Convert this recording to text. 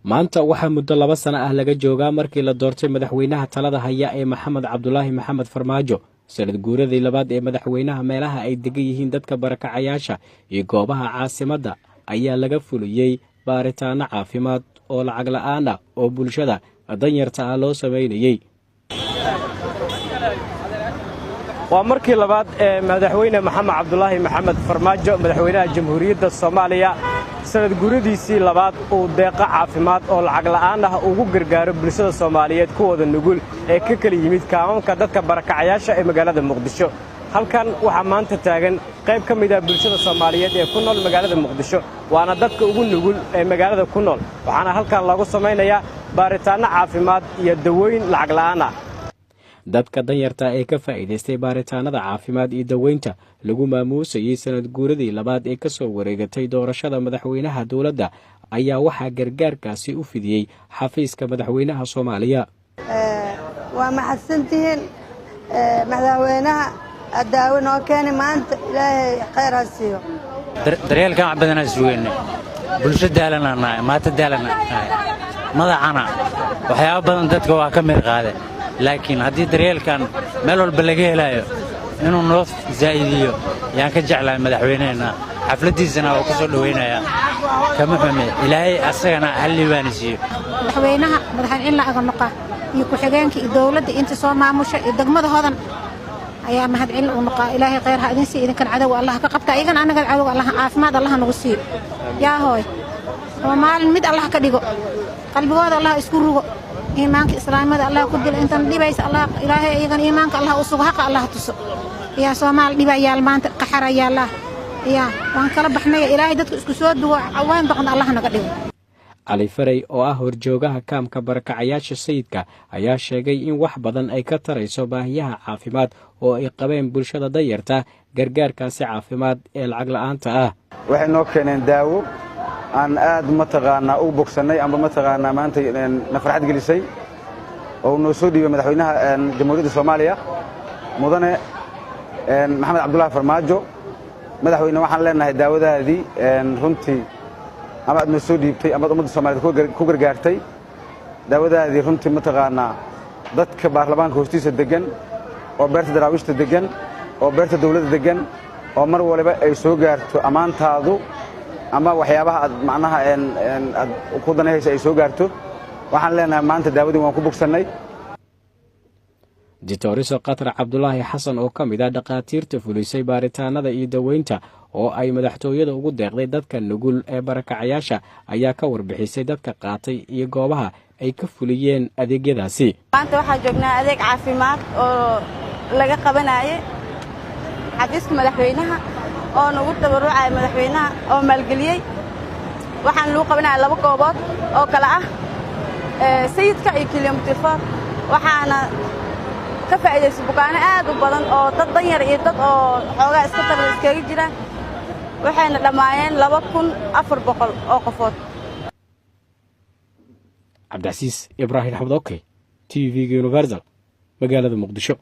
maanta waxaa muddo 2 sano ah laga joogaa markii la doortay madaxweynaha talada haya ee Maxamed Cabdulaahi Maxamed Farmaajo. sanad guuradii labaad ee madaxweynaha meelaha ay degan yihiin dadka barakacayaasha iyo goobaha caasimadda ayaa laga fuliyay baaritaano caafimaad oo lacag la'aan ah oo bulshada danyarta ah loo sameeyay. waa markii labaad ee madaxweyne Maxamed Cabdulaahi Maxamed Farmaajo madaxweynaha Jamhuuriyadda Soomaaliya sanad guuradiisii labaad uu deeqa caafimaad oo lacag la'aan ah ugu gargaaro bulshada Soomaaliyeed kuwada nugul ee ka kala yimid kaamamka dadka barakacayaasha ee magaalada Muqdisho. halkan waxaa maanta taagan qayb ka mid ah bulshada Soomaaliyeed ee ku nool magaalada Muqdisho, waana dadka ugu nugul ee magaalada ku nool, waxaana halkan lagu samaynayaa baaritaano caafimaad iyo dawooyin lacag la'aan ah. dadka danyarta ee ka faa'iideystay baaritaanada caafimaad iyo daweynta lagu maamuusayay sanad guuradii labaad ee ka soo wareegatay doorashada madaxweynaha dawladda ayaa waxaa gargaarkaasi u fidiyay xafiiska madaxweynaha Soomaaliya. waa maxadsantihiin madaxweynaha daawo noo keenay maanta, ilaahay khayr ha siiyo. daryeelkan wax badan suugeynay bulsho daalanaa maanta daalanaa madaxana waxyaabo badan dadka waa ka mid qaade, laakiin haddii daryeelkan meel walba laga helayo inuu noo zaa'idiyo yaan ka jeclahay madaxweynaheena. xafladiisana oo ku soo dhaweynaya kama xume ilaahay asagana hallibaani siiyo. madaxweynaha madaxweyne la aga noqo iyo ku xigeenka dawladda inta soo maamusha degmada hodan ayaa mahadcelin u noqo. ilaahay khayr ha idin siiyo, idinkan cadow Allah ka qabta, igan anaga cadow Allah caafimaad Allah nagu siiyo. yaa hooy oo maalin mid Allah ka dhigo, qalbigooda Allah isku rugo, iimaanka islaamada Allah ku dil intan dhibaysa Allah ilaahay iyagan iimaanka Allah u sugo, haqa Allah tuso. yaa Soomaal dhibayaal maanta qaxarayaal yaa waan kala baxnay, ilaahay dadku isku soo duwo awaan baqan Allah naga dhigo. Ali Faray oo ah horjoogaha kaamka barakacayaasha sayidka ayaa sheegay in wax badan ay ka tarayso baahiyaha caafimaad oo ay qabeen bulshada danyarta. gargaarkaasi caafimaad ee lacag la'aanta ah waxay noo keeneen daawo aan aad mataqaanaa u bogsanay amba mataqaanaa maanta na farxad gelisay oo noo soo dhiibay madaxweynaha Jamhuuriyadda Soomaaliya mudane Maxamed Cabdulaahi Farmaajo. madaxweyne waxaan leenahay daawadaadii runtii ama aad noo soo dhiibtay ama ummadda Soomaaliyeed ku gargaartay daawadaadii runtii mataqaanaa dadka baarlamaanka hoostiisa degan oo beerta daraawiishta degan oo beerta dawladda degan oo mar waliba ay soo gaarto ammaantaadu ama waxyaabaha aad macnaha aad ku danayaysa ay soo gaarto. waxaan leenahay maanta daawadii waan ku bogsannay. Dictoriso Qatar Cabdulaahi Xasan oo ka mid ah dhaqaatiirta fulisay baaritaanada iyo daweynta oo ay madaxtooyada ugu deeqday dadka nugul ee barakacayaasha ayaa ka warbixisay dadka qaatay iyo goobaha ay ka fuliyeen adeegyadaasi. maanta waxaa joognaa adeeg caafimaad oo laga qabanayo xafiiska madaxweynaha oo nagu tabarucay madaxweynaha oo maalgeliyay. waxaan lagu qabanayaa 2 goobood oo kala ah sayidka iyo kilomitir 4. waxaana ka faa'iideystay bukaano aad u badan oo dad danyar iyo dad oo xoogaa iska tabar iskaga jiraan. waxayna dhammaayeen 2400 oo qofood. Cabdicasiis Ibraahim Axmed, TV Universal, magaalada Muqdisho.